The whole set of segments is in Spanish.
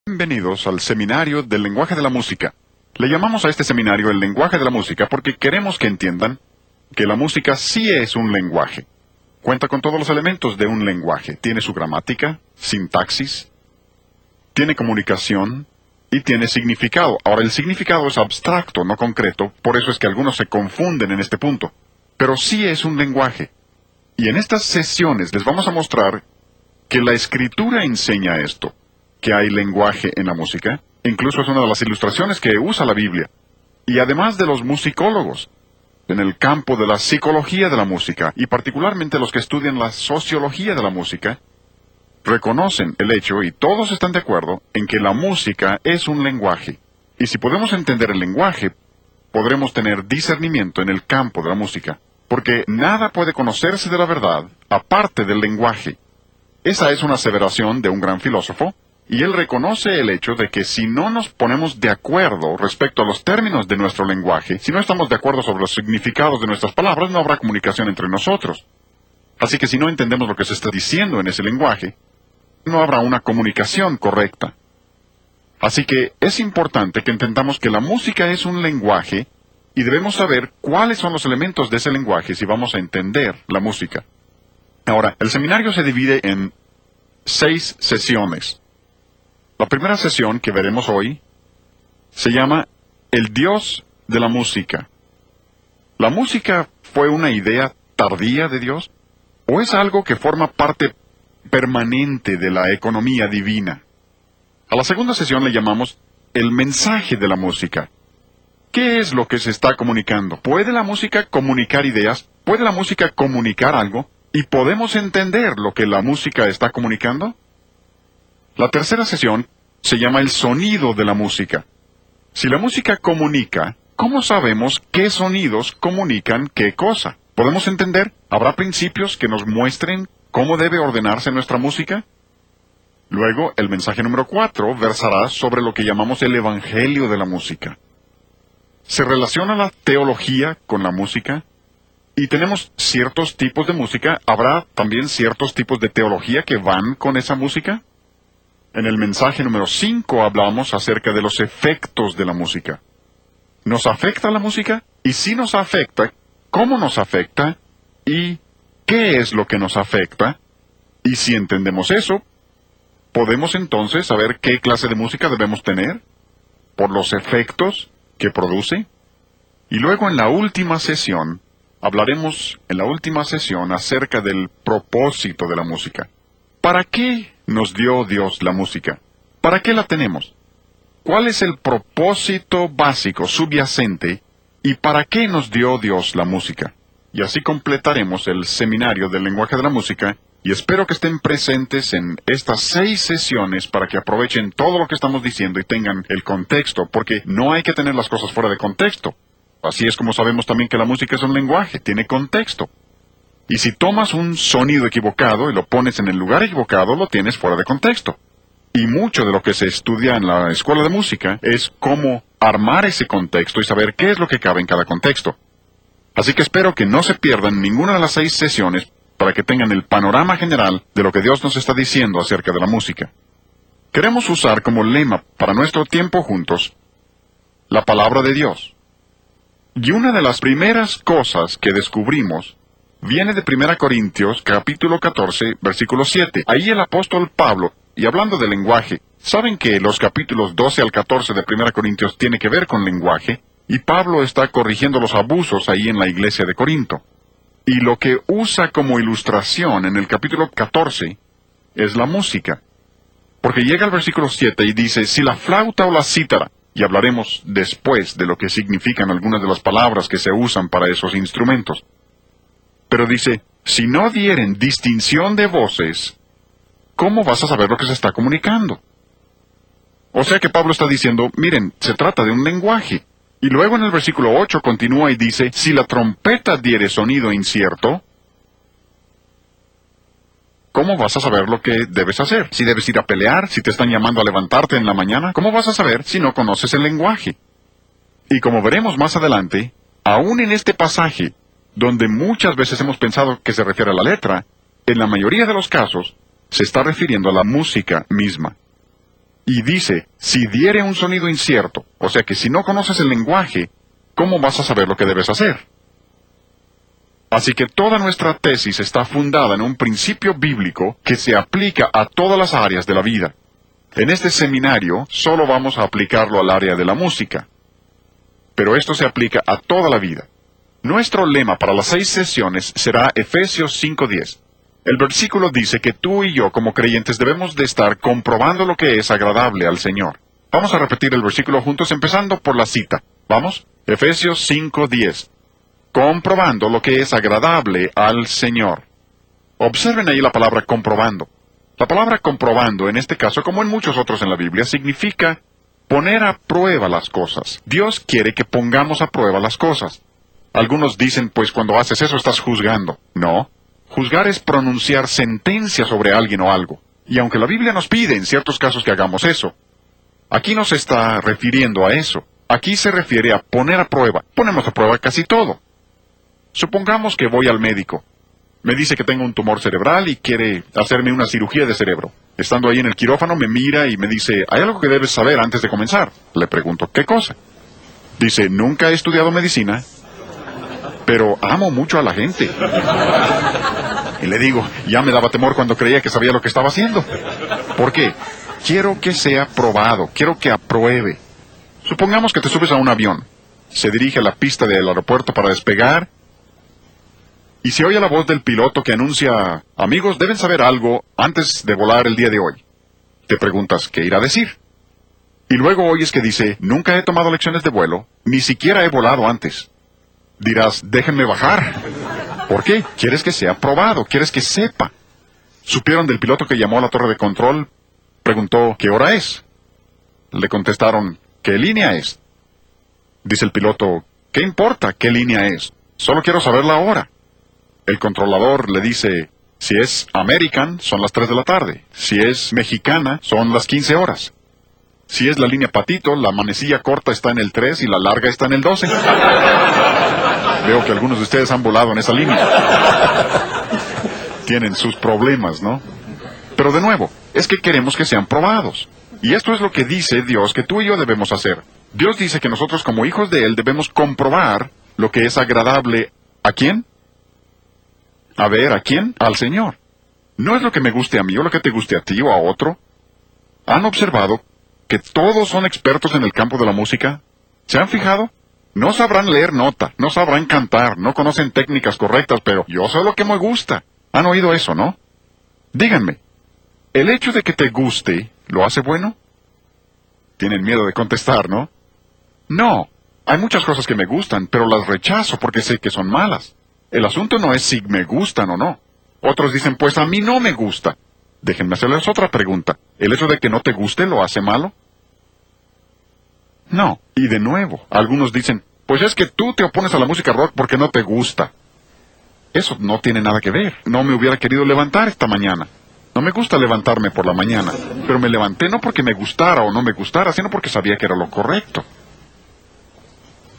Bienvenidos al seminario del lenguaje de la música. Le llamamos a este seminario el lenguaje de la música porque queremos que entiendan que la música sí es un lenguaje. Cuenta con todos los elementos de un lenguaje. Tiene su gramática, sintaxis, tiene comunicación y tiene significado. Ahora, el significado es abstracto, no concreto, por eso es que algunos se confunden en este punto. Pero sí es un lenguaje. Y en estas sesiones les vamos a mostrar que la escritura enseña esto, que hay lenguaje en la música. Incluso es una de las ilustraciones que usa la Biblia. Y además de los musicólogos, en el campo de la psicología de la música, y particularmente los que estudian la sociología de la música, reconocen el hecho, y todos están de acuerdo, en que la música es un lenguaje. Y si podemos entender el lenguaje, podremos tener discernimiento en el campo de la música, porque nada puede conocerse de la verdad aparte del lenguaje. Esa es una aseveración de un gran filósofo, y él reconoce el hecho de que si no nos ponemos de acuerdo respecto a los términos de nuestro lenguaje, si no estamos de acuerdo sobre los significados de nuestras palabras, no habrá comunicación entre nosotros. Así que si no entendemos lo que se está diciendo en ese lenguaje, no habrá una comunicación correcta. Así que es importante que entendamos que la música es un lenguaje y debemos saber cuáles son los elementos de ese lenguaje si vamos a entender la música. Ahora, el seminario se divide en 6 sesiones. La primera sesión que veremos hoy se llama El Dios de la música. ¿La música fue una idea tardía de Dios? ¿O es algo que forma parte permanente de la economía divina? A la segunda sesión le llamamos El mensaje de la música. ¿Qué es lo que se está comunicando? ¿Puede la música comunicar ideas? ¿Puede la música comunicar algo? ¿Y podemos entender lo que la música está comunicando? La tercera sesión se llama el sonido de la música. Si la música comunica, ¿cómo sabemos qué sonidos comunican qué cosa? ¿Podemos entender? ¿Habrá principios que nos muestren cómo debe ordenarse nuestra música? Luego, el mensaje número 4 versará sobre lo que llamamos el evangelio de la música. ¿Se relaciona la teología con la música? Y tenemos ciertos tipos de música. ¿Habrá también ciertos tipos de teología que van con esa música? En el mensaje número 5 hablamos acerca de los efectos de la música. ¿Nos afecta la música? Y si nos afecta, ¿cómo nos afecta? ¿Y qué es lo que nos afecta? Y si entendemos eso, ¿podemos entonces saber qué clase de música debemos tener? ¿Por los efectos que produce? Y luego en la última sesión, hablaremos acerca del propósito de la música. ¿Para qué nos dio Dios la música? ¿Para qué la tenemos? ¿Cuál es el propósito básico, subyacente, y para qué nos dio Dios la música? Y así completaremos el seminario del lenguaje de la música, y espero que estén presentes en estas 6 sesiones para que aprovechen todo lo que estamos diciendo y tengan el contexto, porque no hay que tener las cosas fuera de contexto. Así es como sabemos también que la música es un lenguaje, tiene contexto. Y si tomas un sonido equivocado y lo pones en el lugar equivocado, lo tienes fuera de contexto. Y mucho de lo que se estudia en la escuela de música es cómo armar ese contexto y saber qué es lo que cabe en cada contexto. Así que espero que no se pierdan ninguna de las 6 sesiones para que tengan el panorama general de lo que Dios nos está diciendo acerca de la música. Queremos usar como lema para nuestro tiempo juntos la palabra de Dios. Y una de las primeras cosas que descubrimos viene de 1 Corintios, capítulo 14, versículo 7. Ahí el apóstol Pablo, y hablando de lenguaje, saben que los capítulos 12 al 14 de 1 Corintios tiene que ver con lenguaje, y Pablo está corrigiendo los abusos ahí en la iglesia de Corinto. Y lo que usa como ilustración en el capítulo 14 es la música. Porque llega al versículo 7 y dice, si la flauta o la cítara, y hablaremos después de lo que significan algunas de las palabras que se usan para esos instrumentos. Pero dice, si no dieren distinción de voces, ¿cómo vas a saber lo que se está comunicando? O sea que Pablo está diciendo, miren, se trata de un lenguaje. Y luego en el versículo 8 continúa y dice, si la trompeta diere sonido incierto, ¿cómo vas a saber lo que debes hacer? Si debes ir a pelear, si te están llamando a levantarte en la mañana, ¿cómo vas a saber si no conoces el lenguaje? Y como veremos más adelante, aún en este pasaje, donde muchas veces hemos pensado que se refiere a la letra, en la mayoría de los casos, se está refiriendo a la música misma. Y dice, si diere un sonido incierto, o sea que si no conoces el lenguaje, ¿cómo vas a saber lo que debes hacer? Así que toda nuestra tesis está fundada en un principio bíblico que se aplica a todas las áreas de la vida. En este seminario solo vamos a aplicarlo al área de la música, pero esto se aplica a toda la vida. Nuestro lema para las 6 sesiones será Efesios 5:10. El versículo dice que tú y yo como creyentes debemos de estar comprobando lo que es agradable al Señor. Vamos a repetir el versículo juntos empezando por la cita. ¿Vamos? Efesios 5:10. Comprobando lo que es agradable al Señor. Observen ahí la palabra comprobando. La palabra comprobando, en este caso, como en muchos otros en la Biblia, significa poner a prueba las cosas. Dios quiere que pongamos a prueba las cosas. Algunos dicen, pues cuando haces eso estás juzgando. No. Juzgar es pronunciar sentencia sobre alguien o algo. Y aunque la Biblia nos pide en ciertos casos que hagamos eso, aquí no se está refiriendo a eso. Aquí se refiere a poner a prueba. Ponemos a prueba casi todo. Supongamos que voy al médico. Me dice que tengo un tumor cerebral y quiere hacerme una cirugía de cerebro. Estando ahí en el quirófano me mira y me dice, hay algo que debes saber antes de comenzar. Le pregunto, ¿qué cosa? Dice, nunca he estudiado medicina, pero amo mucho a la gente. Y le digo, ya me daba temor cuando creía que sabía lo que estaba haciendo. ¿Por qué? Quiero que sea probado, quiero que apruebe. Supongamos que te subes a un avión. Se dirige a la pista del aeropuerto para despegar. Y se oye la voz del piloto que anuncia, amigos, deben saber algo antes de volar el día de hoy. Te preguntas, ¿qué irá a decir? Y luego oyes que dice, nunca he tomado lecciones de vuelo, ni siquiera he volado antes. Dirás, déjenme bajar. ¿Por qué? Quieres que sea probado, quieres que sepa. ¿Supieron del piloto que llamó a la torre de control? Preguntó, ¿qué hora es? Le contestaron, ¿qué línea es? Dice el piloto, ¿qué importa qué línea es? Solo quiero saber la hora. El controlador le dice, si es American, son las 3 de la tarde. Si es mexicana, son las 15 horas. Si es la línea Patito, la manecilla corta está en el 3 y la larga está en el 12. Veo que algunos de ustedes han volado en esa línea. Tienen sus problemas, ¿no? Pero de nuevo, es que queremos que sean probados. Y esto es lo que dice Dios que tú y yo debemos hacer. Dios dice que nosotros como hijos de Él debemos comprobar lo que es agradable. ¿A quién? A ver, ¿a quién? Al Señor. No es lo que me guste a mí o lo que te guste a ti o a otro. ¿Han observado que todos son expertos en el campo de la música? ¿Se han fijado? No sabrán leer nota, no sabrán cantar, no conocen técnicas correctas, pero yo sé lo que me gusta. ¿Han oído eso, no? Díganme, ¿el hecho de que te guste lo hace bueno? Tienen miedo de contestar, ¿no? No, hay muchas cosas que me gustan, pero las rechazo porque sé que son malas. El asunto no es si me gustan o no. Otros dicen, pues a mí no me gusta. Déjenme hacerles otra pregunta. ¿El hecho de que no te guste lo hace malo? No. Y de nuevo, algunos dicen, pues es que tú te opones a la música rock porque no te gusta. Eso no tiene nada que ver. No me hubiera querido levantar esta mañana. No me gusta levantarme por la mañana, pero me levanté no porque me gustara o no me gustara, sino porque sabía que era lo correcto.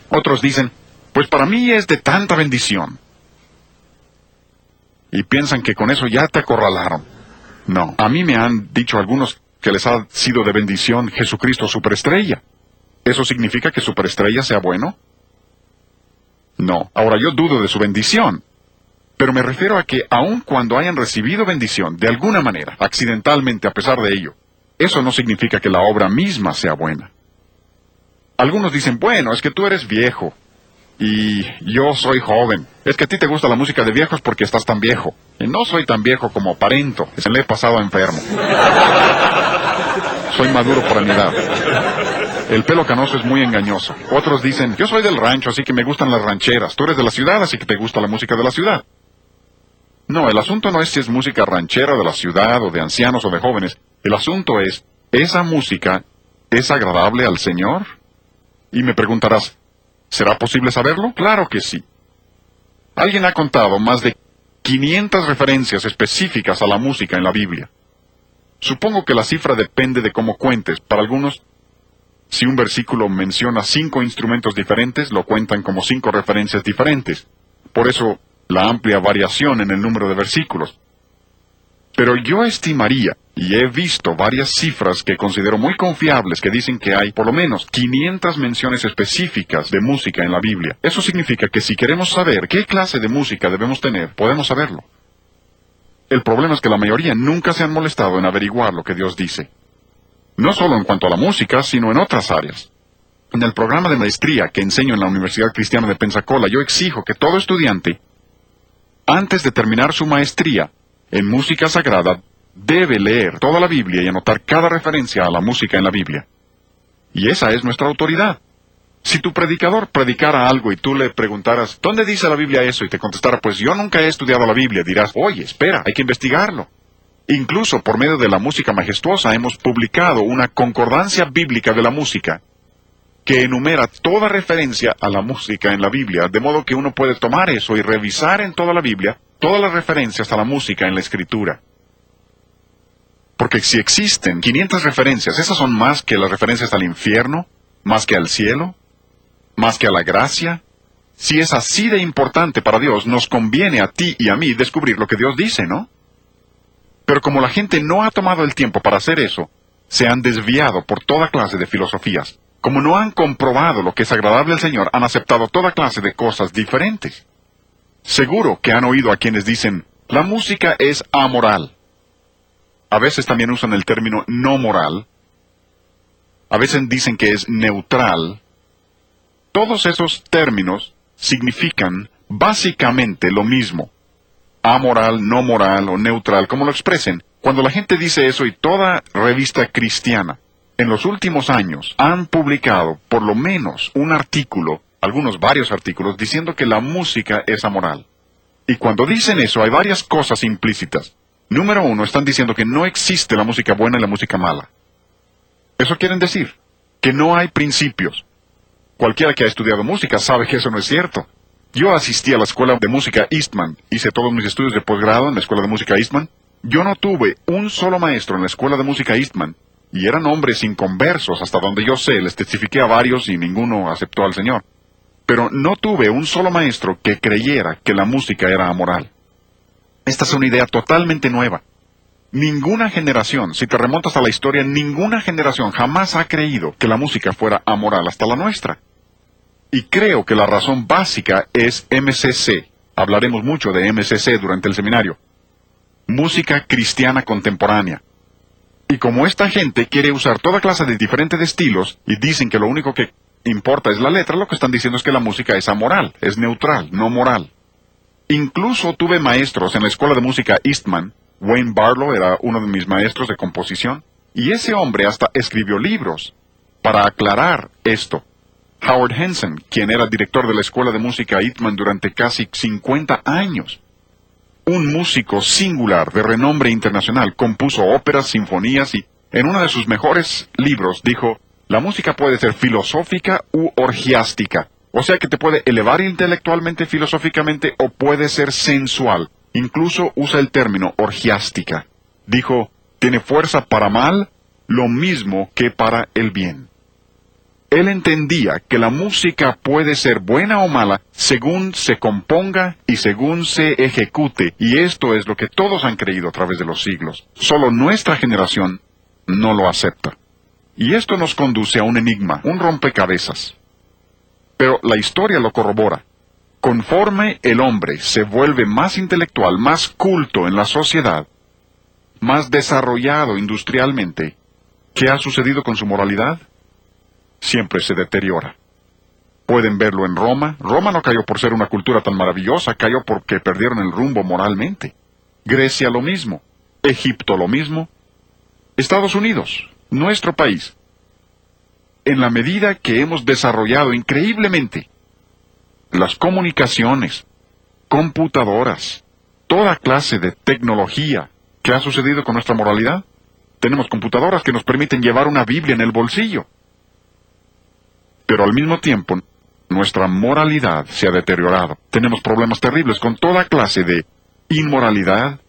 Otros dicen, pues para mí es de tanta bendición. Y piensan que con eso ya te acorralaron. No, a mí me han dicho algunos que les ha sido de bendición Jesucristo superestrella. ¿Eso significa que superestrella sea bueno? No, ahora yo dudo de su bendición. Pero me refiero a que aun cuando hayan recibido bendición, de alguna manera, accidentalmente a pesar de ello, eso no significa que la obra misma sea buena. Algunos dicen, bueno, es que tú eres viejo. Y yo soy joven. Es que a ti te gusta la música de viejos porque estás tan viejo. Y no soy tan viejo como aparento. Se le he pasado enfermo. Soy maduro por mi edad. El pelo canoso es muy engañoso. Otros dicen, yo soy del rancho, así que me gustan las rancheras. Tú eres de la ciudad, así que te gusta la música de la ciudad. No, el asunto no es si es música ranchera de la ciudad, o de ancianos, o de jóvenes. El asunto es, ¿esa música es agradable al Señor? Y me preguntarás, ¿será posible saberlo? Claro que sí. Alguien ha contado más de 500 referencias específicas a la música en la Biblia. Supongo que la cifra depende de cómo cuentes. Para algunos, si un versículo menciona 5 instrumentos diferentes, lo cuentan como 5 referencias diferentes. Por eso, la amplia variación en el número de versículos. Pero yo estimaría y he visto varias cifras que considero muy confiables que dicen que hay por lo menos 500 menciones específicas de música en la Biblia. Eso significa que si queremos saber qué clase de música debemos tener, podemos saberlo. El problema es que la mayoría nunca se han molestado en averiguar lo que Dios dice. No solo en cuanto a la música, sino en otras áreas. En el programa de maestría que enseño en la Universidad Cristiana de Pensacola, yo exijo que todo estudiante, antes de terminar su maestría en música sagrada, debe leer toda la Biblia y anotar cada referencia a la música en la Biblia. Y esa es nuestra autoridad. Si tu predicador predicara algo y tú le preguntaras, ¿dónde dice la Biblia eso? Y te contestara, pues yo nunca he estudiado la Biblia, dirás, oye, espera, hay que investigarlo. Incluso por medio de la música majestuosa hemos publicado una concordancia bíblica de la música que enumera toda referencia a la música en la Biblia, de modo que uno puede tomar eso y revisar en toda la Biblia todas las referencias a la música en la Escritura. Porque si existen 500 referencias, esas son más que las referencias al infierno, más que al cielo, más que a la gracia. Si es así de importante para Dios, nos conviene a ti y a mí descubrir lo que Dios dice, ¿no? Pero como la gente no ha tomado el tiempo para hacer eso, se han desviado por toda clase de filosofías. Como no han comprobado lo que es agradable al Señor, han aceptado toda clase de cosas diferentes. Seguro que han oído a quienes dicen, la música es amoral. A veces también usan el término no moral. A veces dicen que es neutral. Todos esos términos significan básicamente lo mismo. Amoral, no moral o neutral, como lo expresen. Cuando la gente dice eso y toda revista cristiana en los últimos años han publicado por lo menos un artículo, algunos varios artículos, diciendo que la música es amoral. Y cuando dicen eso hay varias cosas implícitas. Número uno, están diciendo que no existe la música buena y la música mala. Eso quieren decir que no hay principios. Cualquiera que ha estudiado música sabe que eso no es cierto. Yo asistí a la escuela de música Eastman, hice todos mis estudios de posgrado en la escuela de música Eastman. Yo no tuve un solo maestro en la escuela de música Eastman, y eran hombres inconversos, hasta donde yo sé, les testifiqué a varios y ninguno aceptó al Señor. Pero no tuve un solo maestro que creyera que la música era amoral. Esta es una idea totalmente nueva. Ninguna generación, si te remontas a la historia, ninguna generación jamás ha creído que la música fuera amoral hasta la nuestra. Y creo que la razón básica es MCC. Hablaremos mucho de MCC durante el seminario. Música cristiana contemporánea. Y como esta gente quiere usar toda clase de diferentes estilos y dicen que lo único que importa es la letra, lo que están diciendo es que la música es amoral, es neutral, no moral. Incluso tuve maestros en la escuela de música Eastman. Wayne Barlow era uno de mis maestros de composición, y ese hombre hasta escribió libros para aclarar esto. Howard Henson, quien era director de la escuela de música Eastman durante casi 50 años, un músico singular de renombre internacional, compuso óperas, sinfonías y en uno de sus mejores libros dijo, la música puede ser filosófica u orgiástica, o sea que te puede elevar intelectualmente, filosóficamente, o puede ser sensual. Incluso usa el término orgiástica. Dijo, tiene fuerza para mal, lo mismo que para el bien. Él entendía que la música puede ser buena o mala según se componga y según se ejecute, y esto es lo que todos han creído a través de los siglos. Solo nuestra generación no lo acepta. Y esto nos conduce a un enigma, un rompecabezas. Pero la historia lo corrobora. Conforme el hombre se vuelve más intelectual, más culto en la sociedad, más desarrollado industrialmente, ¿qué ha sucedido con su moralidad? Siempre se deteriora. Pueden verlo en Roma. Roma no cayó por ser una cultura tan maravillosa, cayó porque perdieron el rumbo moralmente. Grecia lo mismo. Egipto lo mismo. Estados Unidos, nuestro país. En la medida que hemos desarrollado increíblemente las comunicaciones, computadoras, toda clase de tecnología, ¿qué ha sucedido con nuestra moralidad? Tenemos computadoras que nos permiten llevar una Biblia en el bolsillo. Pero al mismo tiempo, nuestra moralidad se ha deteriorado. Tenemos problemas terribles con toda clase de inmoralidad,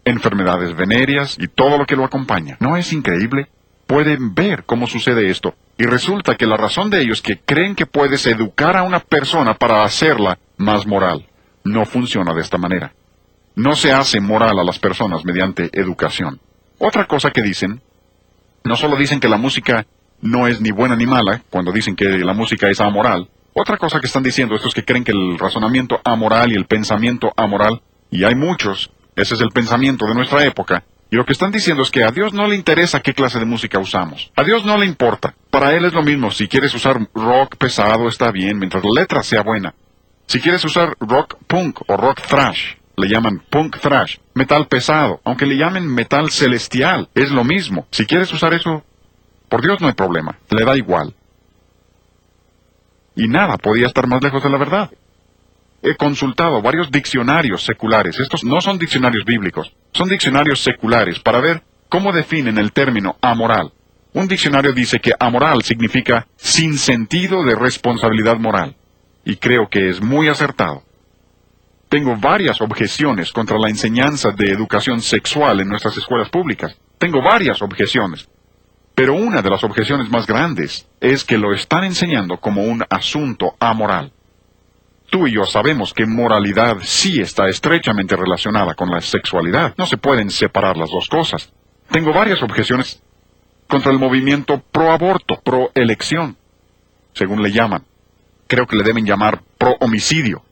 enfermedades venéreas y todo lo que lo acompaña. ¿No es increíble? Pueden ver cómo sucede esto. Y resulta que la razón de ello es que creen que puedes educar a una persona para hacerla más moral. No funciona de esta manera. No se hace moral a las personas mediante educación. Otra cosa que dicen, no solo dicen que la música no es ni buena ni mala, cuando dicen que la música es amoral. Otra cosa que están diciendo estos que creen que el razonamiento amoral y el pensamiento amoral, y hay muchos, ese es el pensamiento de nuestra época, y lo que están diciendo es que a Dios no le interesa qué clase de música usamos. A Dios no le importa. Para Él es lo mismo. Si quieres usar rock pesado, está bien, mientras la letra sea buena. Si quieres usar rock punk o rock thrash, le llaman punk thrash, metal pesado, aunque le llamen metal celestial, es lo mismo. Si quieres usar eso, por Dios no hay problema, le da igual. Y nada podía estar más lejos de la verdad. He consultado varios diccionarios seculares. Estos no son diccionarios bíblicos, son diccionarios seculares para ver cómo definen el término amoral. Un diccionario dice que amoral significa sin sentido de responsabilidad moral. Y creo que es muy acertado. Tengo varias objeciones contra la enseñanza de educación sexual en nuestras escuelas públicas. Tengo varias objeciones. Pero una de las objeciones más grandes es que lo están enseñando como un asunto amoral. Tú y yo sabemos que moralidad sí está estrechamente relacionada con la sexualidad. No se pueden separar las dos cosas. Tengo varias objeciones contra el movimiento pro-aborto, pro-elección, según le llaman. Creo que le deben llamar pro-homicidio.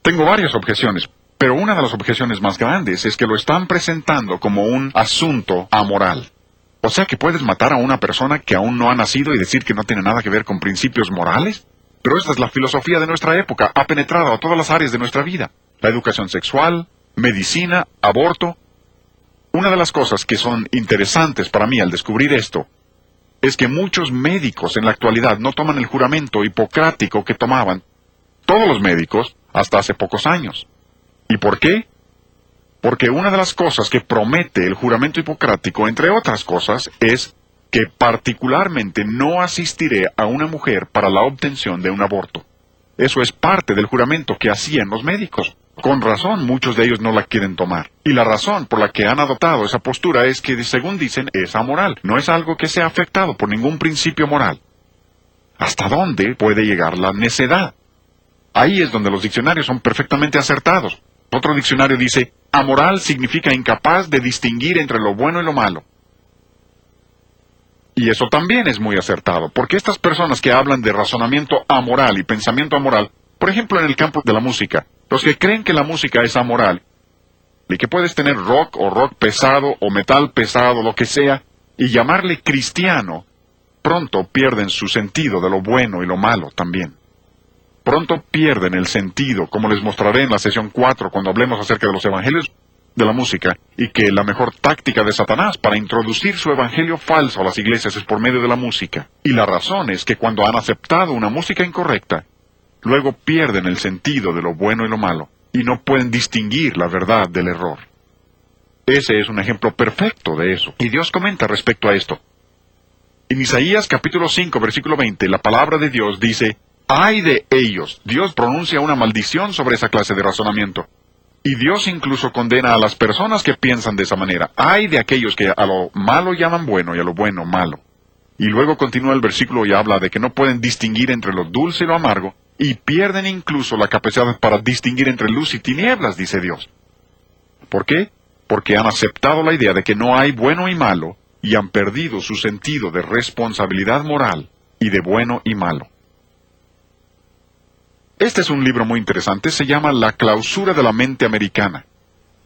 Tengo varias objeciones, pero una de las objeciones más grandes es que lo están presentando como un asunto amoral. O sea que puedes matar a una persona que aún no ha nacido y decir que no tiene nada que ver con principios morales. Pero esta es la filosofía de nuestra época, ha penetrado a todas las áreas de nuestra vida. La educación sexual, medicina, aborto. Una de las cosas que son interesantes para mí al descubrir esto, es que muchos médicos en la actualidad no toman el juramento hipocrático que tomaban todos los médicos hasta hace pocos años. ¿Y por qué? Porque una de las cosas que promete el juramento hipocrático, entre otras cosas, es que particularmente no asistiré a una mujer para la obtención de un aborto. Eso es parte del juramento que hacían los médicos. Con razón, muchos de ellos no la quieren tomar. Y la razón por la que han adoptado esa postura es que, según dicen, es amoral. No es algo que sea afectado por ningún principio moral. ¿Hasta dónde puede llegar la necedad? Ahí es donde los diccionarios son perfectamente acertados. Otro diccionario dice, amoral significa incapaz de distinguir entre lo bueno y lo malo. Y eso también es muy acertado, porque estas personas que hablan de razonamiento amoral y pensamiento amoral, por ejemplo en el campo de la música, los que creen que la música es amoral, y que puedes tener rock o rock pesado o metal pesado, lo que sea, y llamarle cristiano, pronto pierden su sentido de lo bueno y lo malo también. Pronto pierden el sentido, como les mostraré en la sesión 4 cuando hablemos acerca de los evangelios de la música, y que la mejor táctica de Satanás para introducir su evangelio falso a las iglesias es por medio de la música. Y la razón es que cuando han aceptado una música incorrecta, luego pierden el sentido de lo bueno y lo malo, y no pueden distinguir la verdad del error. Ese es un ejemplo perfecto de eso, y Dios comenta respecto a esto. En Isaías capítulo 5, versículo 20, la palabra de Dios dice, ¡ay de ellos! Dios pronuncia una maldición sobre esa clase de razonamiento. Y Dios incluso condena a las personas que piensan de esa manera. ¡Ay de aquellos que a lo malo llaman bueno y a lo bueno malo! Y luego continúa el versículo y habla de que no pueden distinguir entre lo dulce y lo amargo, y pierden incluso la capacidad para distinguir entre luz y tinieblas, dice Dios. ¿Por qué? Porque han aceptado la idea de que no hay bueno y malo, y han perdido su sentido de responsabilidad moral y de bueno y malo. Este es un libro muy interesante, se llama La clausura de la mente americana,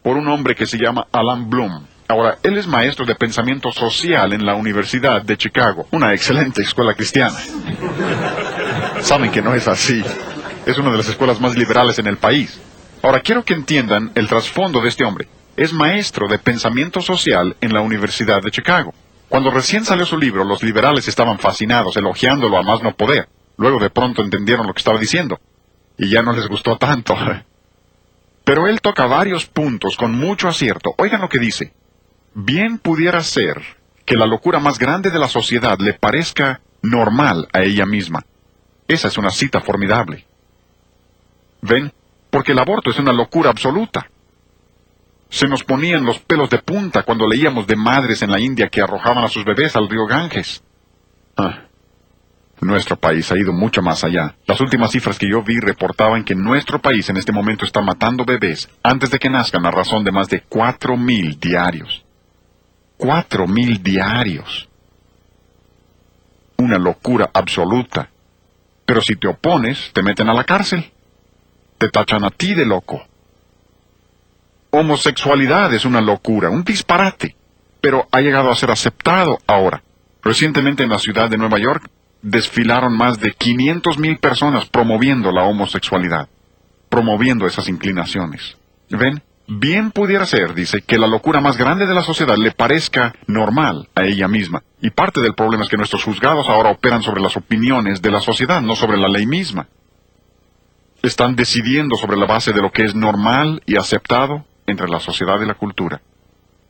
por un hombre que se llama Alan Bloom. Ahora, él es maestro de pensamiento social en la Universidad de Chicago, una excelente escuela cristiana. Saben que no es así. Es una de las escuelas más liberales en el país. Ahora, quiero que entiendan el trasfondo de este hombre. Es maestro de pensamiento social en la Universidad de Chicago. Cuando recién salió su libro, los liberales estaban fascinados, elogiándolo a más no poder. Luego de pronto entendieron lo que estaba diciendo, y ya no les gustó tanto. Pero él toca varios puntos con mucho acierto. Oigan lo que dice. Bien pudiera ser que la locura más grande de la sociedad le parezca normal a ella misma. Esa es una cita formidable. ¿Ven? Porque el aborto es una locura absoluta. Se nos ponían los pelos de punta cuando leíamos de madres en la India que arrojaban a sus bebés al río Ganges. Nuestro país ha ido mucho más allá. Las últimas cifras que yo vi reportaban que nuestro país en este momento está matando bebés antes de que nazcan a razón de más de 4,000 diarios. 4,000 diarios. Una locura absoluta. Pero si te opones, te meten a la cárcel. Te tachan a ti de loco. Homosexualidad es una locura, un disparate, pero ha llegado a ser aceptado ahora. Recientemente en la ciudad de Nueva York desfilaron más de 500,000 personas promoviendo la homosexualidad, promoviendo esas inclinaciones. ¿Ven? Bien pudiera ser, dice, que la locura más grande de la sociedad le parezca normal a ella misma. Y parte del problema es que nuestros juzgados ahora operan sobre las opiniones de la sociedad, no sobre la ley misma. Están decidiendo sobre la base de lo que es normal y aceptado entre la sociedad y la cultura.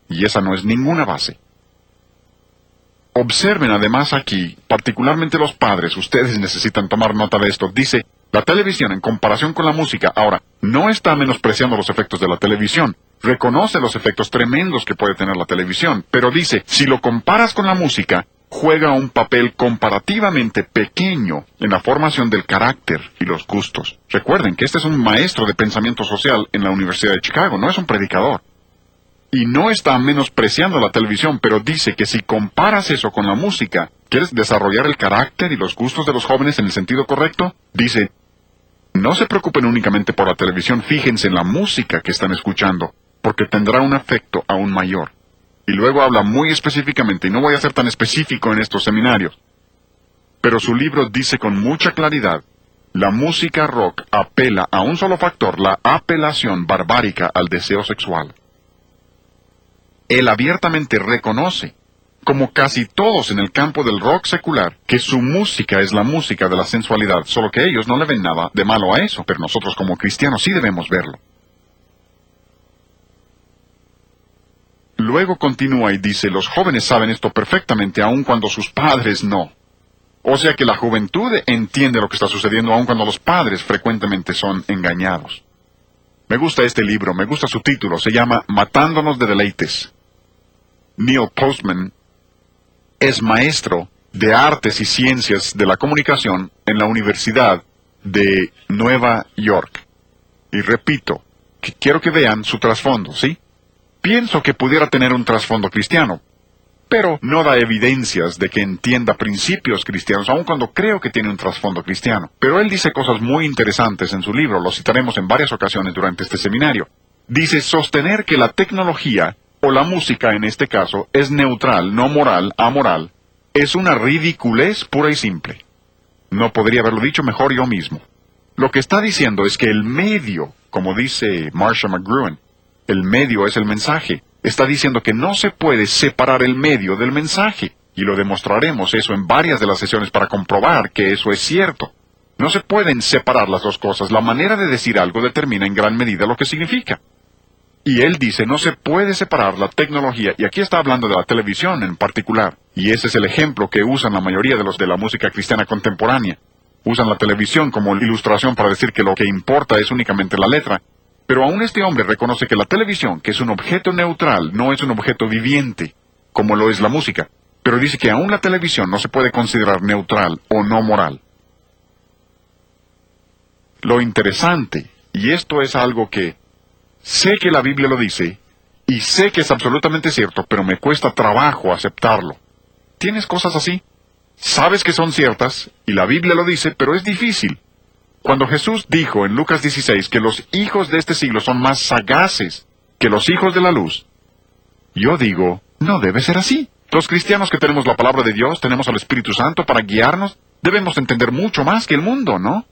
Y esa no es ninguna base. Observen además aquí, particularmente los padres, ustedes necesitan tomar nota de esto. Dice, la televisión en comparación con la música, ahora, no está menospreciando los efectos de la televisión. Reconoce los efectos tremendos que puede tener la televisión, pero dice, si lo comparas con la música, juega un papel comparativamente pequeño en la formación del carácter y los gustos. Recuerden que este es un maestro de pensamiento social en la Universidad de Chicago, no es un predicador. Y no está menospreciando la televisión, pero dice que si comparas eso con la música, ¿quieres desarrollar el carácter y los gustos de los jóvenes en el sentido correcto? Dice, no se preocupen únicamente por la televisión, fíjense en la música que están escuchando, porque tendrá un efecto aún mayor. Y luego habla muy específicamente, y no voy a ser tan específico en estos seminarios, pero su libro dice con mucha claridad, la música rock apela a un solo factor, la apelación barbárica al deseo sexual. Él abiertamente reconoce, como casi todos en el campo del rock secular, que su música es la música de la sensualidad, solo que ellos no le ven nada de malo a eso, pero nosotros como cristianos sí debemos verlo. Luego continúa y dice, los jóvenes saben esto perfectamente, aun cuando sus padres no. O sea que la juventud entiende lo que está sucediendo, aun cuando los padres frecuentemente son engañados. Me gusta este libro, me gusta su título, se llama Matándonos de deleites. Neil Postman es maestro de artes y ciencias de la comunicación en la Universidad de Nueva York. Y repito, que quiero que vean su trasfondo, ¿sí? Pienso que pudiera tener un trasfondo cristiano, pero no da evidencias de que entienda principios cristianos, aun cuando creo que tiene un trasfondo cristiano. Pero él dice cosas muy interesantes en su libro, lo citaremos en varias ocasiones durante este seminario. Dice, sostener que la tecnología, o la música en este caso, es neutral, no moral, amoral, es una ridiculez pura y simple. No podría haberlo dicho mejor yo mismo. Lo que está diciendo es que el medio, como dice Marcia McLuhan, el medio es el mensaje. Está diciendo que no se puede separar el medio del mensaje. Y lo demostraremos eso en varias de las sesiones para comprobar que eso es cierto. No se pueden separar las dos cosas. La manera de decir algo determina en gran medida lo que significa. Y él dice, no se puede separar la tecnología, y aquí está hablando de la televisión en particular. Y ese es el ejemplo que usan la mayoría de los de la música cristiana contemporánea. Usan la televisión como ilustración para decir que lo que importa es únicamente la letra. Pero aún este hombre reconoce que la televisión, que es un objeto neutral, no es un objeto viviente, como lo es la música. Pero dice que aún la televisión no se puede considerar neutral o no moral. Lo interesante, y esto es algo que sé que la Biblia lo dice, y sé que es absolutamente cierto, pero me cuesta trabajo aceptarlo. ¿Tienes cosas así? Sabes que son ciertas, y la Biblia lo dice, pero es difícil. Cuando Jesús dijo en Lucas 16 que los hijos de este siglo son más sagaces que los hijos de la luz, yo digo, no debe ser así. Los cristianos que tenemos la palabra de Dios, tenemos al Espíritu Santo para guiarnos, debemos entender mucho más que el mundo, ¿no?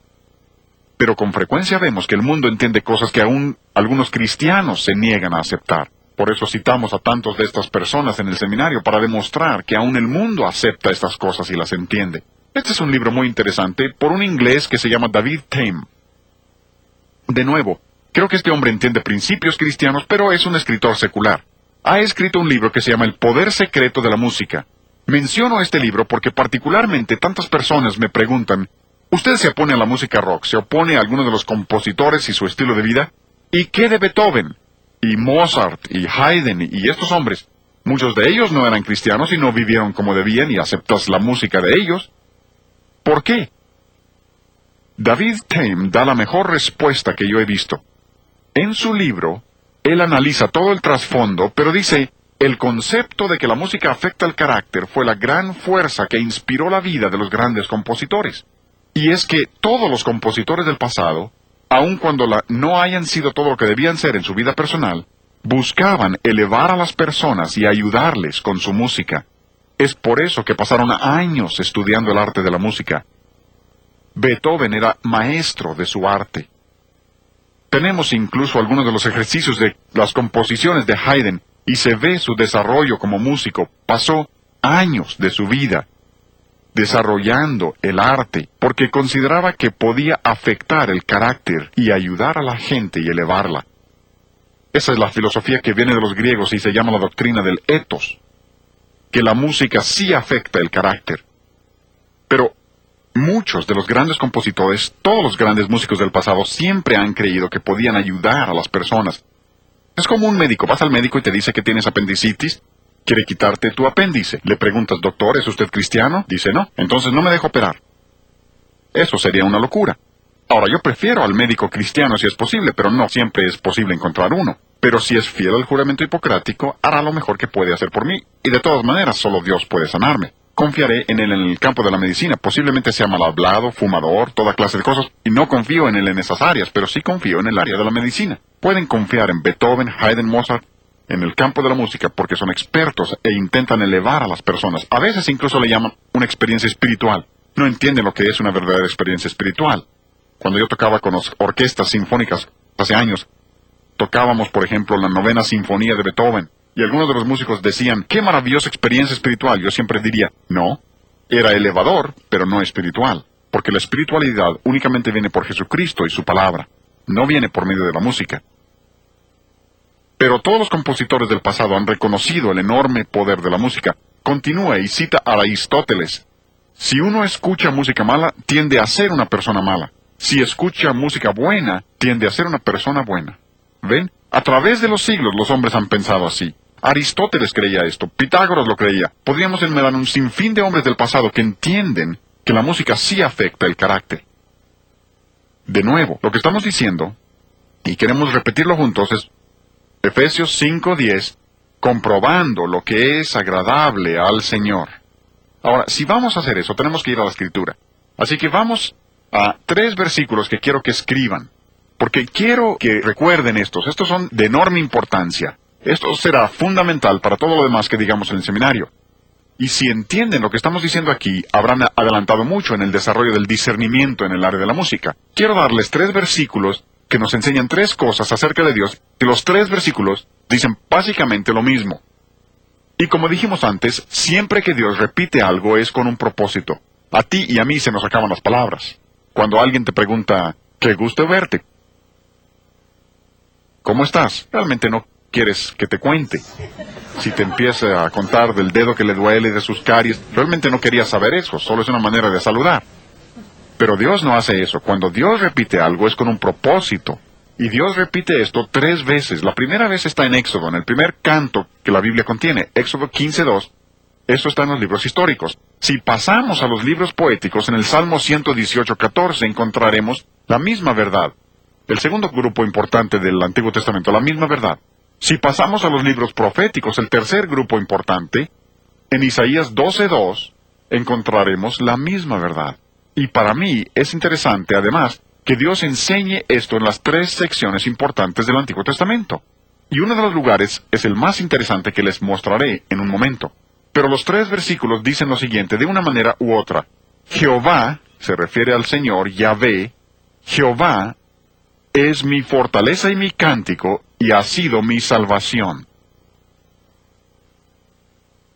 Pero con frecuencia vemos que el mundo entiende cosas que aún algunos cristianos se niegan a aceptar. Por eso citamos a tantos de estas personas en el seminario para demostrar que aún el mundo acepta estas cosas y las entiende. Este es un libro muy interesante por un inglés que se llama David Tame. De nuevo, creo que este hombre entiende principios cristianos, pero es un escritor secular. Ha escrito un libro que se llama El poder secreto de la música. Menciono este libro porque particularmente tantas personas me preguntan, ¿usted se opone a la música rock? ¿Se opone a alguno de los compositores y su estilo de vida? ¿Y qué de Beethoven? Y Mozart, y Haydn, y estos hombres. Muchos de ellos no eran cristianos y no vivieron como debían y aceptas la música de ellos. ¿Por qué? David Tame da la mejor respuesta que yo he visto. En su libro, él analiza todo el trasfondo, pero dice, el concepto de que la música afecta el carácter fue la gran fuerza que inspiró la vida de los grandes compositores. Y es que todos los compositores del pasado, aun cuando no hayan sido todo lo que debían ser en su vida personal, buscaban elevar a las personas y ayudarles con su música. Es por eso que pasaron años estudiando el arte de la música. Beethoven era maestro de su arte. Tenemos incluso algunos de los ejercicios de las composiciones de Haydn, y se ve su desarrollo como músico. Pasó años de su vida desarrollando el arte, porque consideraba que podía afectar el carácter y ayudar a la gente y elevarla. Esa es la filosofía que viene de los griegos y se llama la doctrina del ethos, que la música sí afecta el carácter. Pero muchos de los grandes compositores, todos los grandes músicos del pasado, siempre han creído que podían ayudar a las personas. Es como un médico, vas al médico y te dice que tienes apendicitis, quiere quitarte tu apéndice. Le preguntas, doctor, ¿es usted cristiano? Dice, no, entonces no me dejo operar. Eso sería una locura. Ahora, yo prefiero al médico cristiano si es posible, pero no siempre es posible encontrar uno. Pero si es fiel al juramento hipocrático, hará lo mejor que puede hacer por mí. Y de todas maneras, solo Dios puede sanarme. Confiaré en él en el campo de la medicina. Posiblemente sea mal hablado, fumador, toda clase de cosas. Y no confío en él en esas áreas, pero sí confío en el área de la medicina. Pueden confiar en Beethoven, Haydn, Mozart, en el campo de la música, porque son expertos e intentan elevar a las personas. A veces incluso le llaman una experiencia espiritual. No entienden lo que es una verdadera experiencia espiritual. Cuando yo tocaba con las orquestas sinfónicas hace años, tocábamos, por ejemplo, la 9ª Sinfonía de Beethoven, y algunos de los músicos decían, ¡qué maravillosa experiencia espiritual! Yo siempre diría, no, era elevador, pero no espiritual, porque la espiritualidad únicamente viene por Jesucristo y su palabra, no viene por medio de la música. Pero todos los compositores del pasado han reconocido el enorme poder de la música. Continúa y cita a Aristóteles. Si uno escucha música mala, tiende a ser una persona mala. Si escucha música buena, tiende a ser una persona buena. ¿Ven? A través de los siglos los hombres han pensado así. Aristóteles creía esto, Pitágoras lo creía. Podríamos enumerar un sinfín de hombres del pasado que entienden que la música sí afecta el carácter. De nuevo, lo que estamos diciendo, y queremos repetirlo juntos, es Efesios 5:10, comprobando lo que es agradable al Señor. Ahora, si vamos a hacer eso, tenemos que ir a la Escritura. Así que vamos a 3 versículos que quiero que escriban, porque quiero que recuerden estos. Estos son de enorme importancia. Esto será fundamental para todo lo demás que digamos en el seminario. Y si entienden lo que estamos diciendo aquí, habrán adelantado mucho en el desarrollo del discernimiento en el área de la música. Quiero darles 3 versículos que nos enseñan 3 cosas acerca de Dios, y los 3 versículos dicen básicamente lo mismo. Y como dijimos antes, siempre que Dios repite algo es con un propósito. A ti y a mí se nos acaban las palabras. Cuando alguien te pregunta, qué gusto verte, ¿cómo estás? Realmente no quieres que te cuente. Si te empieza a contar del dedo que le duele, de sus caries, realmente no querías saber eso, solo es una manera de saludar. Pero Dios no hace eso. Cuando Dios repite algo es con un propósito. Y Dios repite esto 3 veces. La primera vez está en Éxodo, en el primer canto que la Biblia contiene, Éxodo 15:2. Eso está en los libros históricos. Si pasamos a los libros poéticos, en el Salmo 118:14 encontraremos la misma verdad. El segundo grupo importante del Antiguo Testamento, la misma verdad. Si pasamos a los libros proféticos, el tercer grupo importante, en Isaías 12:2, encontraremos la misma verdad. Y para mí es interesante, además, que Dios enseñe esto en las 3 secciones importantes del Antiguo Testamento. Y uno de los lugares es el más interesante que les mostraré en un momento. Pero los 3 versículos dicen lo siguiente, de una manera u otra. Jehová, se refiere al Señor, Yahvé, Jehová es mi fortaleza y mi cántico, y ha sido mi salvación.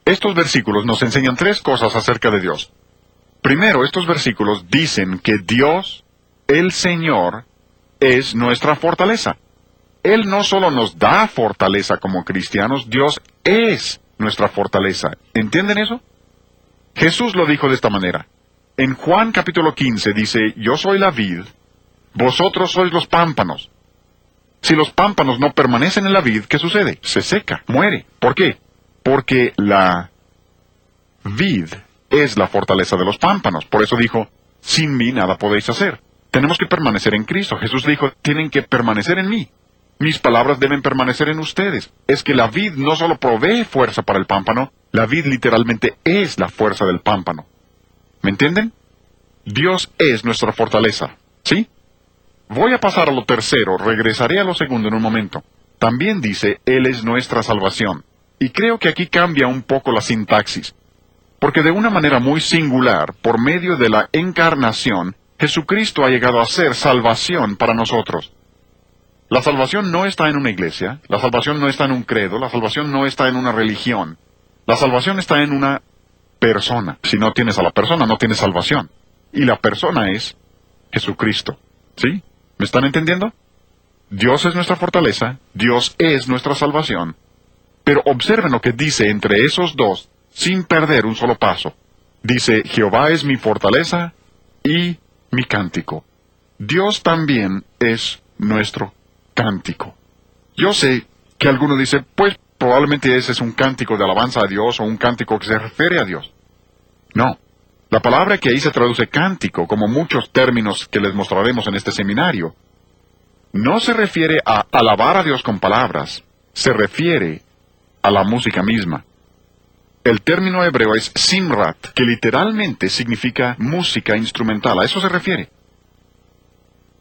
Estos versículos nos enseñan 3 cosas acerca de Dios. Primero, estos versículos dicen que Dios, el Señor, es nuestra fortaleza. Él no solo nos da fortaleza como cristianos, Dios es nuestra fortaleza. ¿Entienden eso? Jesús lo dijo de esta manera. En Juan capítulo 15 dice, yo soy la vid, vosotros sois los pámpanos. Si los pámpanos no permanecen en la vid, ¿qué sucede? Se seca, muere. ¿Por qué? Porque la vid es la fortaleza de los pámpanos. Por eso dijo, sin mí nada podéis hacer. Tenemos que permanecer en Cristo. Jesús dijo, tienen que permanecer en mí. Mis palabras deben permanecer en ustedes. Es que la vid no solo provee fuerza para el pámpano, la vid literalmente es la fuerza del pámpano. ¿Me entienden? Dios es nuestra fortaleza, ¿sí? Voy a pasar a lo tercero, regresaré a lo segundo en un momento. También dice, Él es nuestra salvación. Y creo que aquí cambia un poco la sintaxis. Porque de una manera muy singular, por medio de la encarnación, Jesucristo ha llegado a ser salvación para nosotros. La salvación no está en una iglesia, la salvación no está en un credo, la salvación no está en una religión. La salvación está en una persona. Si no tienes a la persona, no tienes salvación. Y la persona es Jesucristo. ¿Sí? ¿Me están entendiendo? Dios es nuestra fortaleza, Dios es nuestra salvación. Pero observen lo que dice entre esos dos, sin perder un solo paso. Dice, Jehová es mi fortaleza y mi cántico. Dios también es nuestro cántico. Yo sé que alguno dice, pues probablemente ese es un cántico de alabanza a Dios o un cántico que se refiere a Dios. No. La palabra que ahí se traduce cántico, como muchos términos que les mostraremos en este seminario, no se refiere a alabar a Dios con palabras, se refiere a la música misma. El término hebreo es simrat, que literalmente significa música instrumental, a eso se refiere.